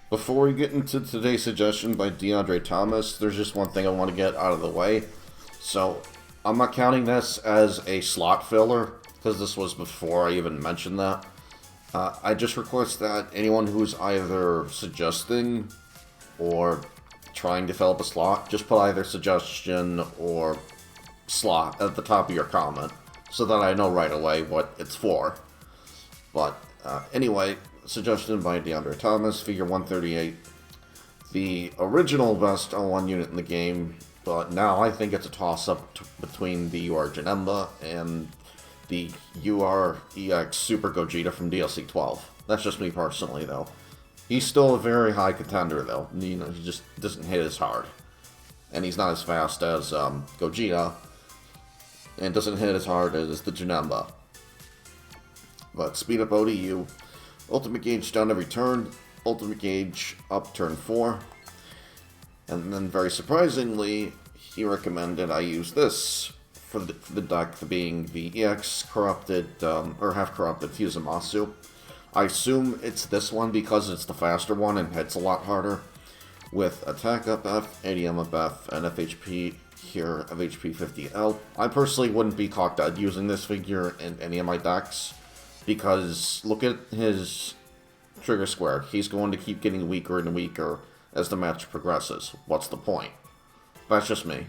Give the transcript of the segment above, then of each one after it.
Before we get into today's suggestion by Deondre Thomas, there's just one thing I want to get out of the way. So, I'm not counting this as a slot filler, because this was before I even mentioned that. I just request that anyone who's either suggesting or trying to fill up a slot, just put either suggestion or slot at the top of your comment, so that I know right away what it's for. But, anyway, suggestion by Deondre Thomas, figure 138. The original best L1 unit in the game, but now I think it's a toss-up between the UR Janemba and the UR EX Super Gogeta from DLC 12. That's just me personally, though. He's still a very high contender, though. You know, he just doesn't hit as hard. And he's not as fast as Gogeta, and doesn't hit as hard as the Janemba. But speed up ODU, ultimate gauge down every turn, ultimate gauge up turn 4. And then very surprisingly, he recommended I use this for the deck, being the EX corrupted, or half corrupted Fusamasu. I assume it's this one because it's the faster one and hits a lot harder, with attack up F, ADM up F, and FHP here of HP 50L. I personally wouldn't be cocked dead using this figure in any of my decks, because look at his trigger square. He's going to keep getting weaker and weaker as the match progresses. What's the point? That's just me.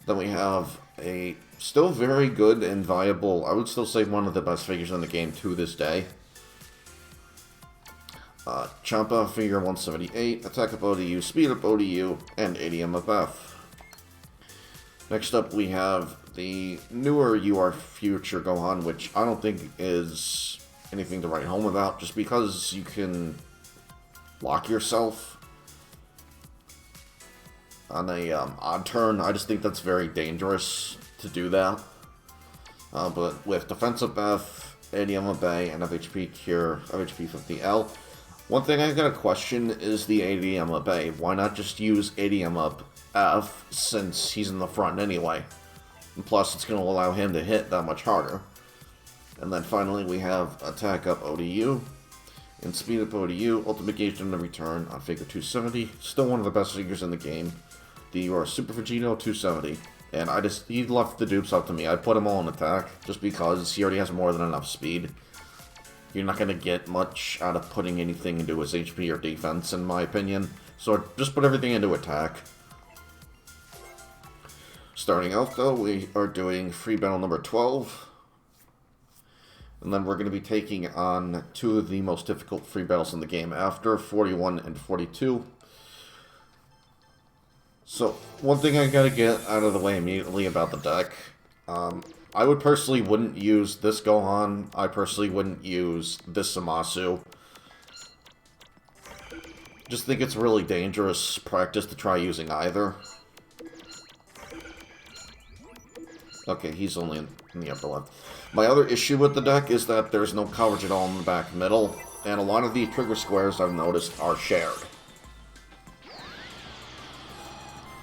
Then we have a still very good and viable, I would still say one of the best figures in the game to this day. Champa figure 178, attack up ODU, speed up ODU, and ADM up F. Next up we have the newer UR Future Gohan, which I don't think is anything to write home about, just because you can lock yourself on a odd turn. I just think that's very dangerous to do that. But with defensive F, ADM up A, and FHP Cure, FHP 50L, one thing I gotta question is the ADM up A. Why not just use ADM up F, since he's in the front anyway? And plus, it's going to allow him to hit that much harder. And then finally, we have attack up ODU and speed up ODU, ultimate gauge on the return on figure 270. Still one of the best figures in the game. The UR Super Vegito 270. And he left the dupes up to me. I put him all in attack, just because he already has more than enough speed. You're not going to get much out of putting anything into his HP or defense, in my opinion. So just put everything into attack. Starting out, though, we are doing free battle number 12. And then we're going to be taking on two of the most difficult free battles in the game after, 41 and 42. So, one thing I gotta get out of the way immediately about the deck. I would personally wouldn't use this Gohan. I personally wouldn't use this Zamasu. Just think it's really dangerous practice to try using either. Okay, he's only in the upper left. My other issue with the deck is that there's no coverage at all in the back middle, and a lot of the trigger squares I've noticed are shared.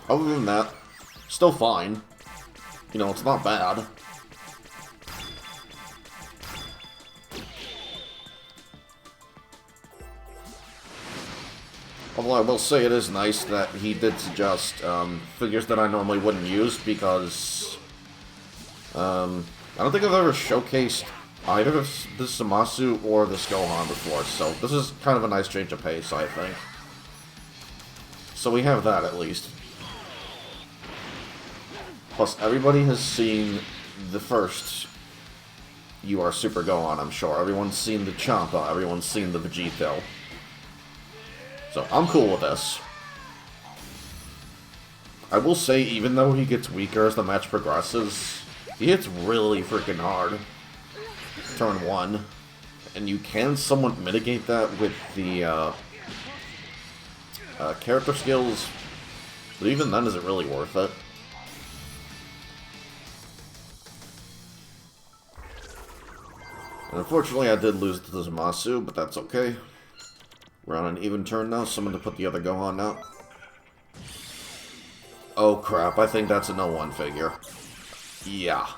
Other than that, still fine. You know, it's not bad. Although I will say it is nice that he did suggest figures that I normally wouldn't use, because I don't think I've ever showcased either this Zamasu or this Gohan before, so this is kind of a nice change of pace, I think. So we have that at least. Plus, everybody has seen the first UR Super Gohan, I'm sure. Everyone's seen the Champa, everyone's seen the Vegito. So, I'm cool with this. I will say, even though he gets weaker as the match progresses, he hits really freaking hard. Turn 1. And you can somewhat mitigate that with the character skills, but even then, is it really worth it? And unfortunately, I did lose to the Zamasu, but that's okay. We're on an even turn now. Someone to put the other Gohan out. Oh crap, I think that's a no-1 figure. Yeah.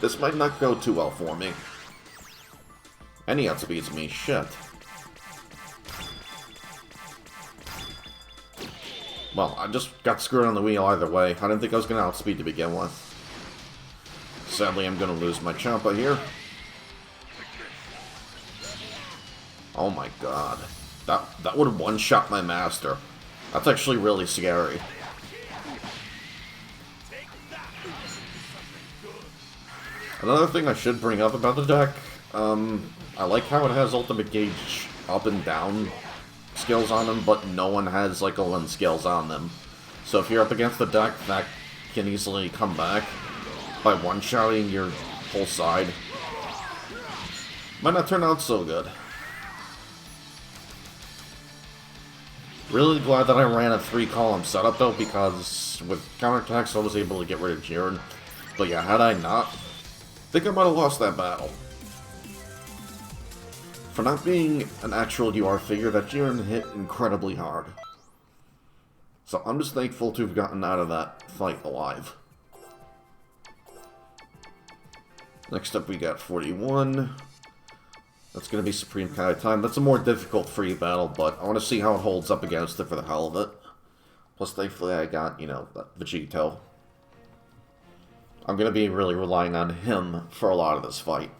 This might not go too well for me. And he outspeeds me, shit. Well, I just got screwed on the wheel either way. I didn't think I was going to outspeed to begin with. Sadly, I'm going to lose my Champa here. Oh my god. That would have one-shot my master. That's actually really scary. Another thing I should bring up about the deck, I like how it has ultimate gauge up and down skills on them, but no one has like Olin skills on them. So if you're up against the deck, that can easily come back by one-shotting your whole side. Might not turn out so good. Really glad that I ran a 3-column setup though, because with counterattacks I was able to get rid of Jiren. But yeah, had I not, I think I might have lost that battle. For not being an actual UR figure, that Jiren hit incredibly hard. So I'm just thankful to have gotten out of that fight alive. Next up we got 41. That's going to be Supreme Kai time. That's a more difficult free battle, but I want to see how it holds up against it for the hell of it. Plus, thankfully I got, you know, Vegito. I'm going to be really relying on him for a lot of this fight.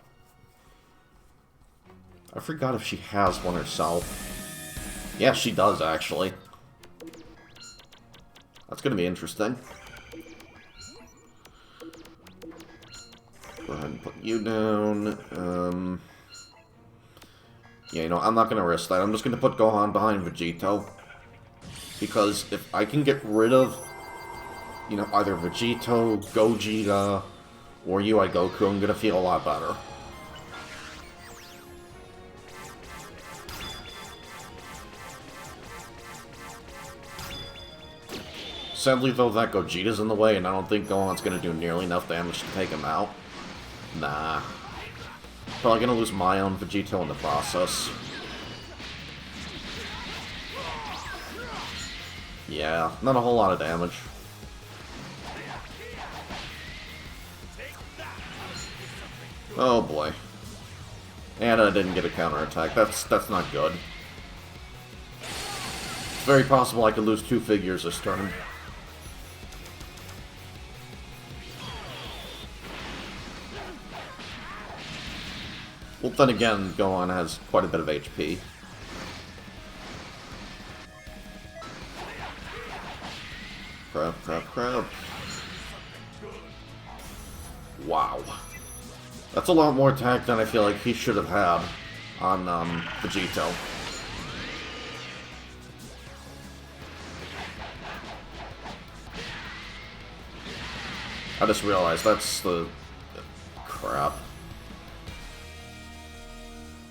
I forgot if she has one herself. Yeah, she does, actually. That's going to be interesting. Go ahead and put you down. Yeah, you know, I'm not going to risk that. I'm just going to put Gohan behind Vegito. Because if I can get rid of, you know, either Vegito, Gogeta, or UI Goku, I'm going to feel a lot better. Sadly, though, that Gogeta's in the way, and I don't think Gohan's going to do nearly enough damage to take him out. Nah. Probably going to lose my own Vegito in the process. Yeah, not a whole lot of damage. Oh boy. And I didn't get a counterattack. That's not good. It's very possible I could lose 2 figures this turn. Well, then again, Gohan has quite a bit of HP. Crap. Wow. That's a lot more attack than I feel like he should have had on Vegito. I just realized that's the... crap.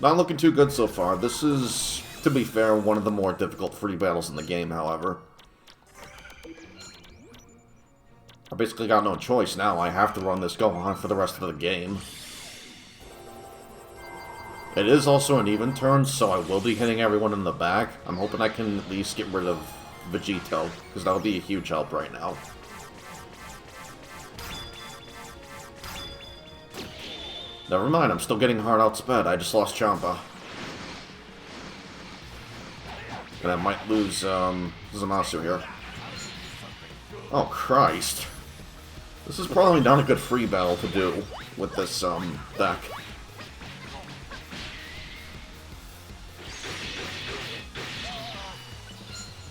Not looking too good so far. This is, to be fair, one of the more difficult free battles in the game, however. I basically got no choice now. I have to run this Gohan for the rest of the game. It is also an even turn, so I will be hitting everyone in the back. I'm hoping I can at least get rid of Vegito, because that would be a huge help right now. Never mind, I'm still getting hard outsped. I just lost Champa. And I might lose Zamasu here. Oh, Christ. This is probably not a good free battle to do with this deck.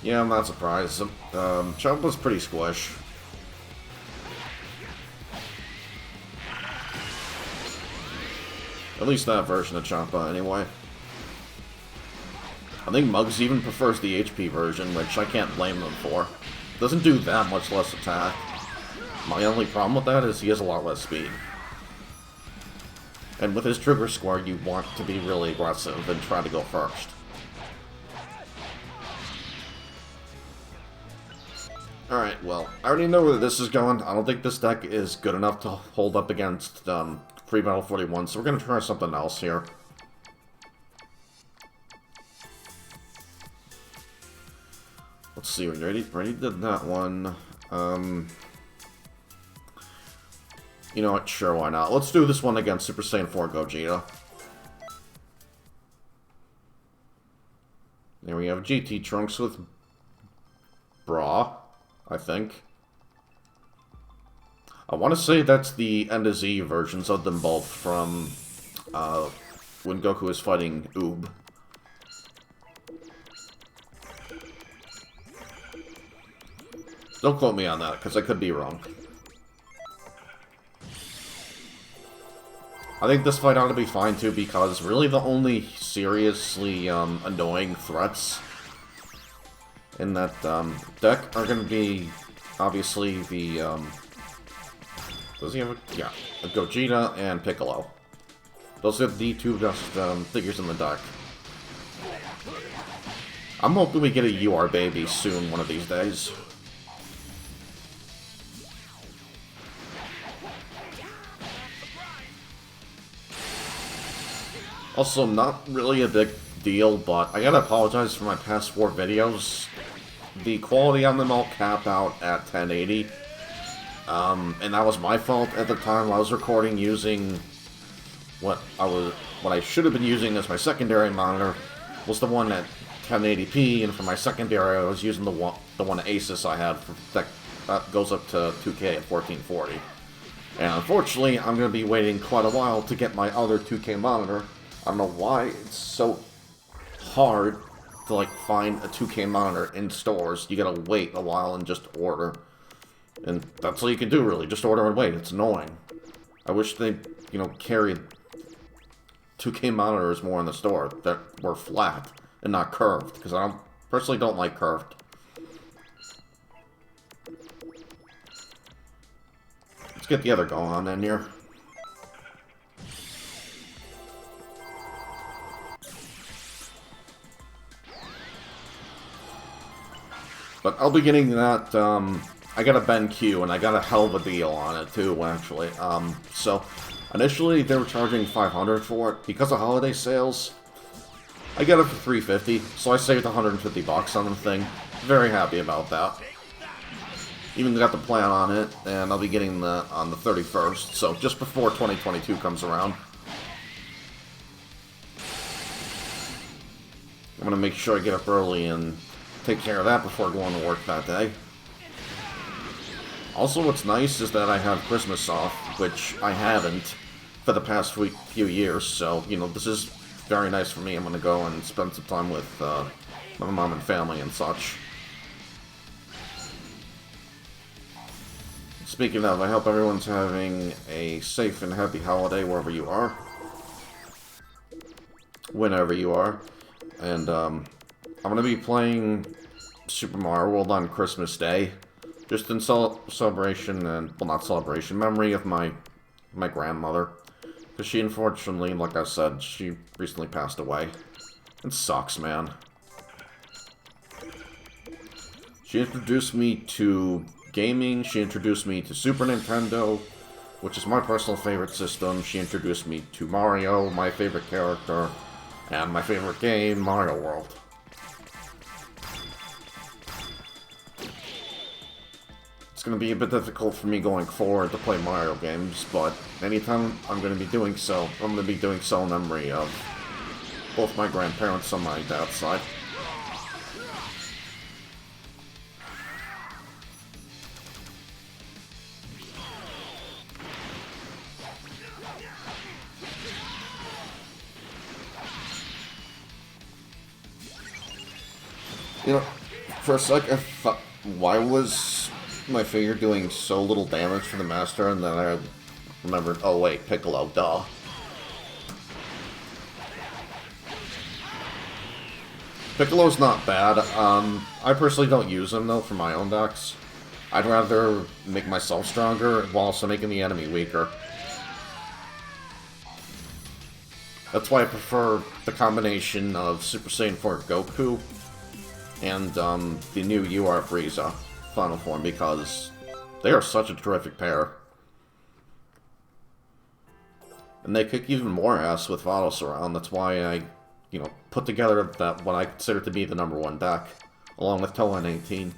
Yeah, I'm not surprised. Champa's pretty squish. At least that version of Champa, anyway. I think Muggs even prefers the HP version, which I can't blame them for. Doesn't do that much less attack. My only problem with that is he has a lot less speed. And with his trigger square, you want to be really aggressive and try to go first. Alright, well, I already know where this is going. I don't think this deck is good enough to hold up against Free Battle 41, so we're going to try something else here. Let's see, we already did that one. You know what, sure, why not. Let's do this one against Super Saiyan 4 Gogeta. There we have GT Trunks with Bra, I think. I want to say that's the End of Z versions of them both from when Goku is fighting Oob. Don't quote me on that, because I could be wrong. I think this fight ought to be fine, too, because really the only seriously annoying threats in that deck are going to be, obviously, the... does he have a... yeah, a Gogeta and Piccolo. Those are the two best figures in the deck. I'm hoping we get a UR baby soon, one of these days. Also, not really a big deal, but I gotta apologize for my past 4 videos. The quality on them all capped out at 1080. And that was my fault at the time. I was recording using what I should have been using as my secondary monitor was the one at 1080p, and for my secondary I was using the one Asus I had that goes up to 2K at 1440. And unfortunately, I'm going to be waiting quite a while to get my other 2K monitor. I don't know why it's so hard to like find a 2K monitor in stores. You gotta wait a while and just order. And that's all you can do, really. Just order and wait. It's annoying. I wish they, carried 2K monitors more in the store that were flat and not curved, because I personally don't like curved. Let's get the other going on in here. But I'll be getting that, I got a BenQ, and I got a hell of a deal on it, too, actually. So, initially, they were charging $500 for it. Because of holiday sales, I got it for $350, so I saved $150 on the thing. Very happy about that. Even got the plan on it, and I'll be getting that on the 31st, so just before 2022 comes around. I'm gonna make sure I get up early and take care of that before going to work that day. Also, what's nice is that I have Christmas off, which I haven't for the past few years, so, this is very nice for me. I'm going to go and spend some time with my mom and family and such. Speaking of, I hope everyone's having a safe and happy holiday wherever you are. Whenever you are. And, I'm going to be playing Super Mario World on Christmas Day. Just in celebration, and, well, not celebration, memory of my grandmother. Because she, unfortunately, like I said, she recently passed away. It sucks, man. She introduced me to gaming, she introduced me to Super Nintendo, which is my personal favorite system. She introduced me to Mario, my favorite character, and my favorite game, Mario World. It's going to be a bit difficult for me going forward to play Mario games, but anytime I'm going to be doing so, I'm going to be doing so in memory of both my grandparents on my dad's side. For a sec, I thought, why was my figure doing so little damage for the master, and then I remembered, oh wait, Piccolo, duh. Piccolo's not bad. I personally don't use him, though, for my own decks. I'd rather make myself stronger while also making the enemy weaker. That's why I prefer the combination of Super Saiyan 4 Goku and the new UR Frieza final form, because they are such a terrific pair. And they kick even more ass with Vados around. That's why I, put together that what I consider to be the #1 deck, along with Toa and 18.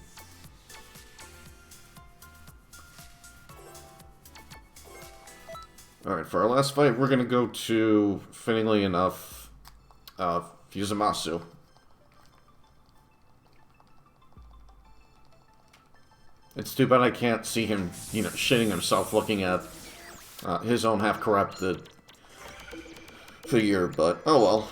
Alright, for our last fight, we're gonna go to, fittingly enough, Fusamasu. It's too bad I can't see him, you know, shitting himself looking at his own half-corrupted figure, but oh well.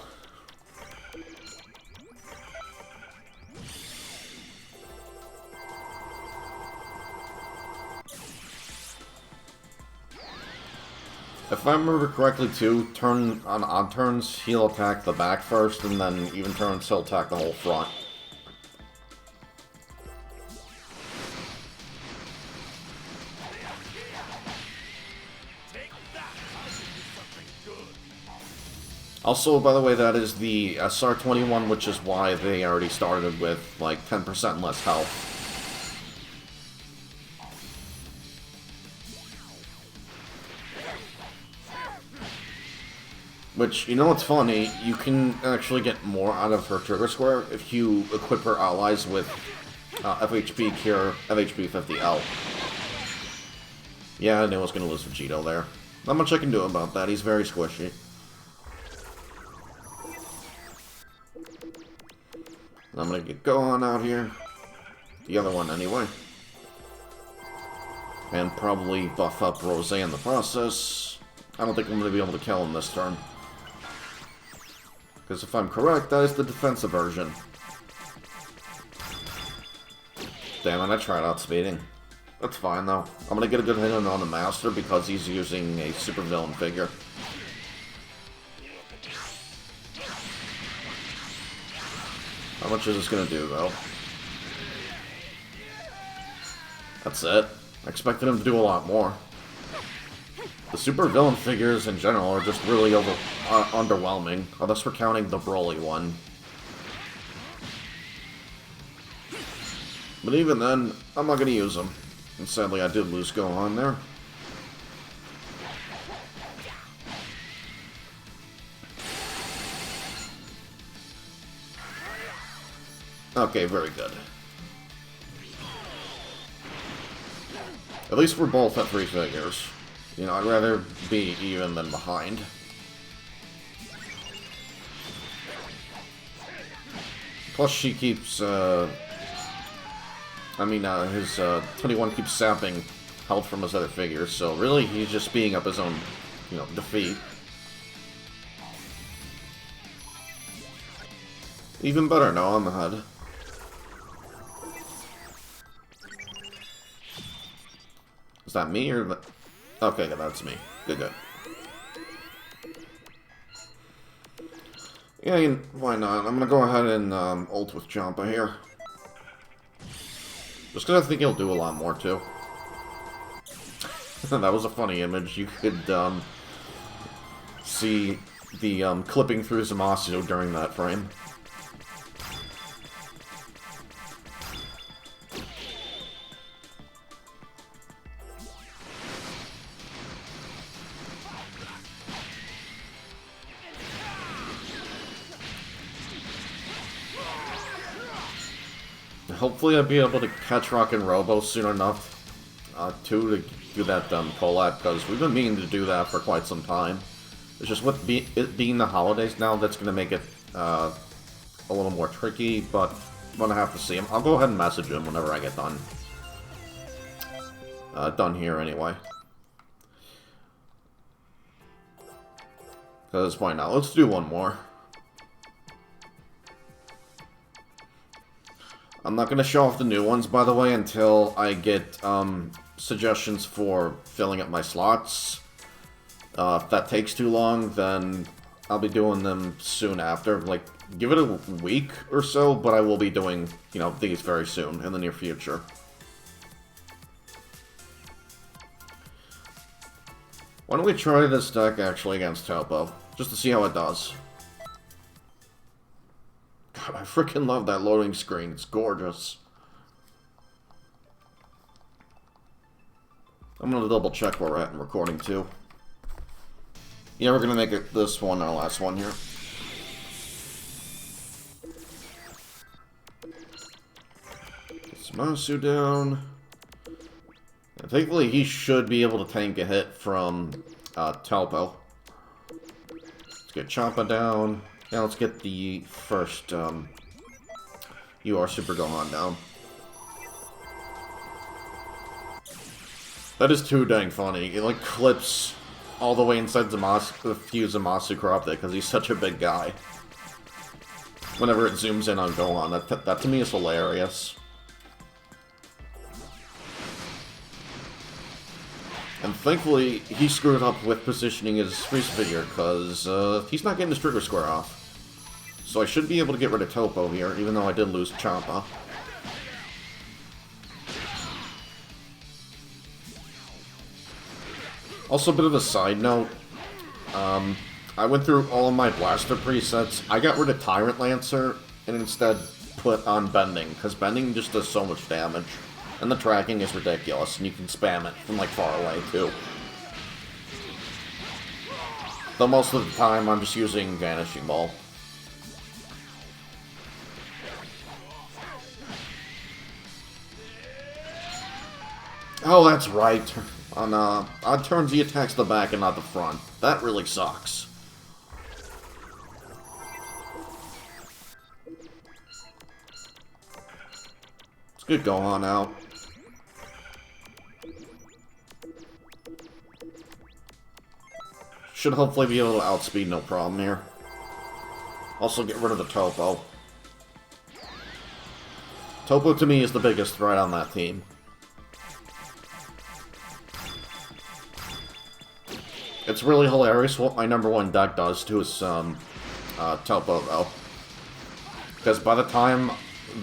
If I remember correctly, too, on turns, he'll attack the back first, and then even turns, he'll attack the whole front. Also, by the way, that is the SR-21, which is why they already started with, like, 10% less health. Which, you know what's funny? You can actually get more out of her trigger square if you equip her allies with FHP Cure, FHP 50L. Yeah, I knew I was going to lose Vegito there. Not much I can do about that, he's very squishy. I'm going to get going out here. The other one, anyway. And probably buff up Rose in the process. I don't think I'm going to be able to kill him this turn. Because if I'm correct, that is the defensive version. Damn it, I tried outspeeding. That's fine, though. I'm going to get a good hit on the Master because he's using a supervillain figure. How much is this going to do, though? That's it. I expected him to do a lot more. The supervillain figures in general are just really underwhelming, unless we're counting the Broly one. But even then, I'm not going to use them. And sadly, I did lose Gohan there. Okay, very good. At least we're both at 3 figures. You know, I'd rather be even than behind. Plus she keeps, his 21 keeps sapping health from his other figures, so really he's just speeding up his own, you know, defeat. Even better, no, I'm ahead. Is that me or... Okay, that's me. Good. Yeah, why not? I'm gonna go ahead and ult with Champa here. Just because I think he'll do a lot more, too. That was a funny image. You could see the clipping through Zamasu during that frame. Hopefully I'll be able to catch Rock and Robo soon enough, too, to do that collab, because we've been meaning to do that for quite some time. It's just with it being the holidays now, that's going to make it a little more tricky, but I'm going to have to see him. I'll go ahead and message him whenever I get done. Done here, anyway. Because why not? Let's do one more. I'm not going to show off the new ones, by the way, until I get suggestions for filling up my slots. If that takes too long, then I'll be doing them soon after. Like, give it a week or so, but I will be doing, you know, these very soon, in the near future. Why don't we try this deck, actually, against Topo, just to see how it does. God, I freaking love that loading screen. It's gorgeous. I'm gonna double check where we're at in recording too. Yeah, we're gonna make it this one our last one here. Get Zamasu down. And thankfully, he should be able to tank a hit from Topo. Let's get Champa down. Now let's get the first UR Super Gohan down. That is too dang funny. It like clips all the way inside the fuse of Zamasu because he's such a big guy. Whenever it zooms in on Gohan, that to me is hilarious. And thankfully, he screwed up with positioning his Frieza figure, because he's not getting his trigger square off. So I should be able to get rid of Toppo here, even though I did lose Champa. Also, a bit of a side note. I went through all of my blaster presets. I got rid of Tyrant Lancer, and instead put on Bending, because Bending just does so much damage. And the tracking is ridiculous, and you can spam it from, like, far away, too. Though most of the time, I'm just using Vanishing Ball. Oh, that's right. On odd turns, he attacks the back and not the front. That really sucks. It's good Gohan out. Should hopefully be able to outspeed no problem here. Also get rid of the Toppo. Toppo to me is the biggest threat on that team. It's really hilarious what my #1 deck does to his Toppo though. Because by the time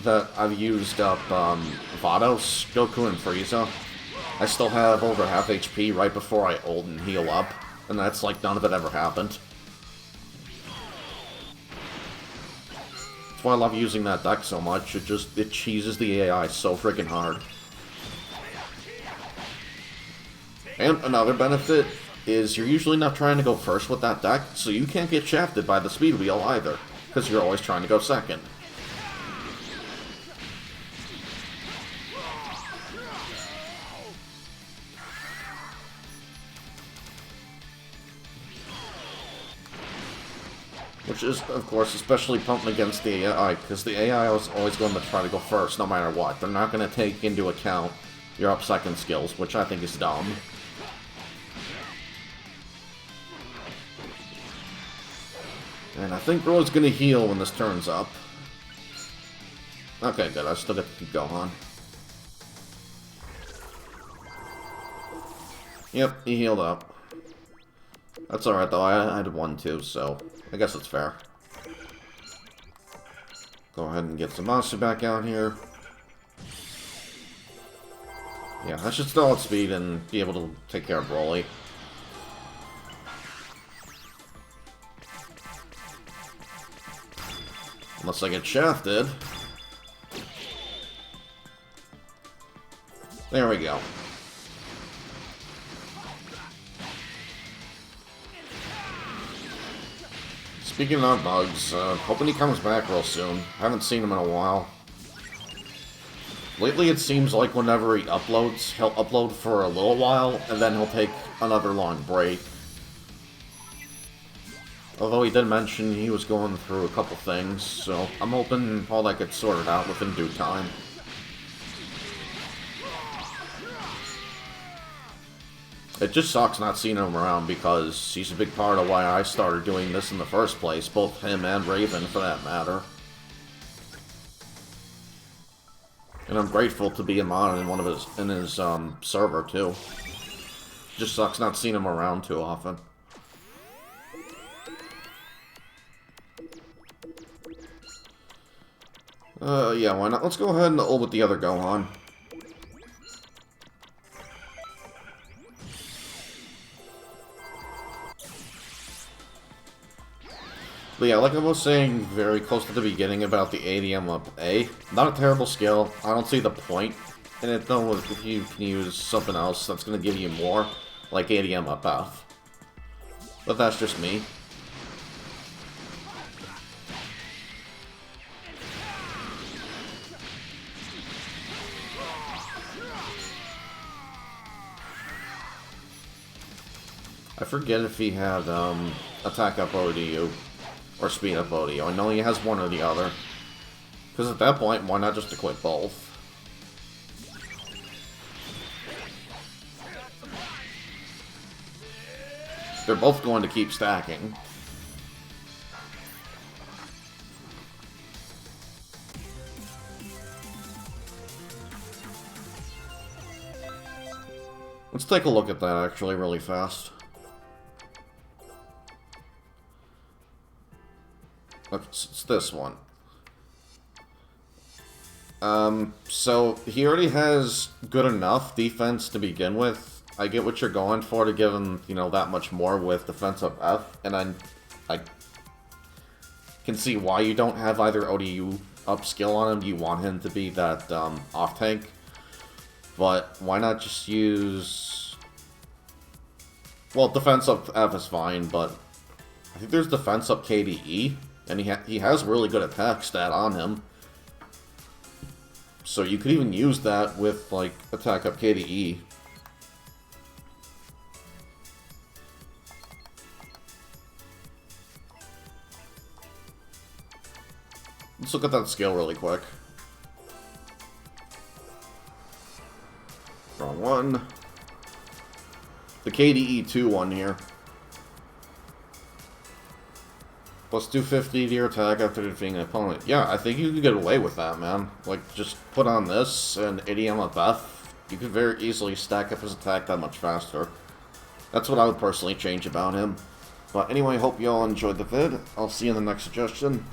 that I've used up Vados, Goku, and Frieza, I still have over half HP right before I ult and heal up. And that's like none of it ever happened. That's why I love using that deck so much. It cheeses the AI so freaking hard. And another benefit is you're usually not trying to go first with that deck, so you can't get shafted by the speed wheel either, because you're always trying to go second. Which is, of course, especially pumping against the AI, because the AI is always going to try to go first, no matter what. They're not going to take into account your up-second skills, which I think is dumb. And I think Bro's going to heal when this turns up. Okay, good. I still get to keep Gohan. Yep, he healed up. That's alright, though. I had one, too, so I guess it's fair. Go ahead and get Zamasu back out here. Yeah, I should still outspeed and be able to take care of Broly. Unless I get shafted. There we go. Speaking of bugs, hoping he comes back real soon. Haven't seen him in a while. Lately it seems like whenever he uploads, he'll upload for a little while, and then he'll take another long break. Although he did mention he was going through a couple things, so I'm hoping all that gets sorted out within due time. It just sucks not seeing him around because he's a big part of why I started doing this in the first place, both him and Raven for that matter. And I'm grateful to be a mod in his server too. Just sucks not seeing him around too often. Yeah, why not? Let's go ahead and ult with the other Gohan. But yeah, like I was saying very close to the beginning about the ADM up A, not a terrible skill. I don't see the point in it though if you can use something else that's going to give you more, like ADM up F. But that's just me. I forget if he had attack up ODU. Or speed up ODU. I know he has one or the other. Because at that point, why not just equip both? They're both going to keep stacking. Let's take a look at that actually really fast. It's this one. So he already has good enough defense to begin with. I get what you're going for to give him, you know, that much more with defense up F, and I can see why you don't have either ODU up skill on him. You want him to be that off tank, but why not just use? Well, defense up F is fine, but I think there's defense up KDE, and he has really good attack stat on him. So you could even use that with, like, attack up KDE. Let's look at that skill really quick. Wrong one. The KDE 2 one here. Plus 250 to your attack after defeating an opponent. Yeah, I think you can get away with that, man. Like, just put on this and ADM up F. You could very easily stack up his attack that much faster. That's what I would personally change about him. But anyway, hope you all enjoyed the vid. I'll see you in the next suggestion.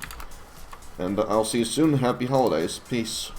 And I'll see you soon. Happy holidays. Peace.